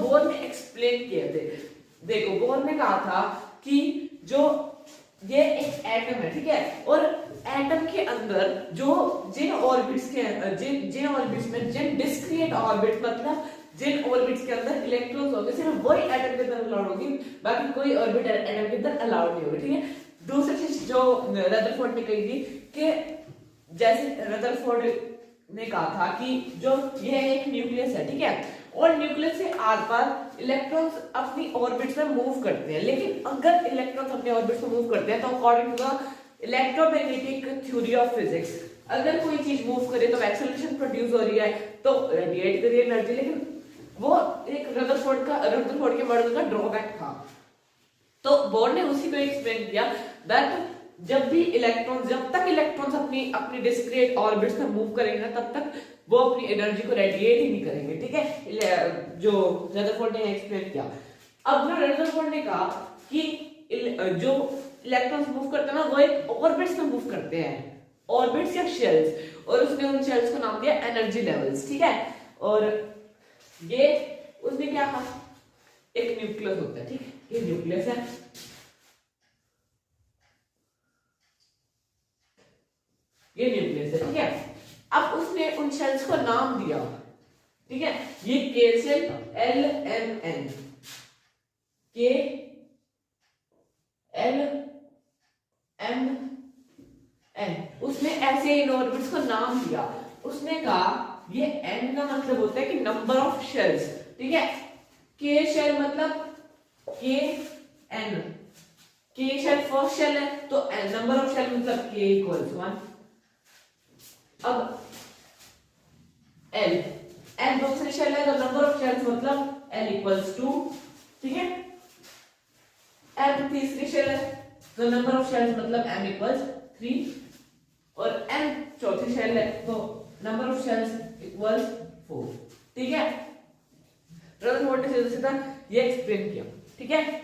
Bore ने explain किए थे। देखो बोर ने कहा था कि जो ये एक एटम है, ठीक है, और एटम के अंदर जो जिन ऑर्बिट्स में जिन डिस्क्रीट ऑर्बिट मतलब जिन ऑर्बिट्स के अंदर इलेक्ट्रॉन्स होंगे सिर्फ वही एटम के अंदर अलाउड होगी, बाकी कोई ऑर्बिट एटम के अंदर अलाउड नहीं होगी, ठीक है। दूसरी चीज जो रदरफोर्ड ने कही थी कि जैसे रदरफोर्ड ने कहा था कि जो ये एक न्यूक्लियस है, ठीक है, और न्यूक्लियस से आर पार इलेक्ट्रॉन्स अपनी ऑर्बिट्स में मूव करते हैं, लेकिन अगर इलेक्ट्रॉन्स अपने ऑर्बिट्स में मूव करते हैं तो according to the electromagnetic theory of physics अगर कोई चीज मूव करे तो एक्सेलरेशन प्रोड्यूस हो रही है तो रेडिएट कर रही है एनर्जी, लेकिन वो एक रदरफोर्ड के मॉडल का ड्रॉबैक था। तो बोर ने उसी को एक्सप्लेन किया दैट जब तक इलेक्ट्रॉन्स अपनी डिस्क्रीट ऑर्बिट्स में मूव करेंगे ना तब तक वो अपनी एनर्जी को रेडिएट ही नहीं करेंगे, ठीक है, जो रदरफोर्ड ने एक्सप्लेन किया। अब रदरफोर्ड ने कहा कि जो इलेक्ट्रॉन्स मूव करते हैं ना वो एक ऑर्बिट्स में मूव करते हैं, ऑर्बिट्स या शेल्स, और उसने उन शेल्स को नाम दिया एनर्जी लेवल्स, ठीक है। और ये उसने क्या कहा, एक न्यूक्लियस होता है, ठीक है, ये न्यूक्लियस है, ये न्यूक्लियस है, ठीक है। अब उसने उन शेल्स को नाम दिया, ठीक है, ये के सेल LMN, के LMN, उसने ऐसे इन ऑर्बिट्स को नाम दिया। उसने कहा ये N का मतलब होता है कि नंबर ऑफ शेल्स, ठीक है, के शेल मतलब KN, के शेल फर्स्ट शेल है तो नंबर ऑफ शेल मतलब K इक्वल्स 1। अब N दूसरी शेल है तो नंबर ऑफ शेल्स मतलब L इक्वल्स 2, ठीक है। M तीसरी शेल है तो नंबर ऑफ शेल्स मतलब M इक्वल्स 3, और N चौथी शेल है तो नंबर ऑफ शेल्स इक्वल्स 4, ठीक है। रदरफोर्ड ने सीधा ये एक्सप्लेन किया, ठीक है।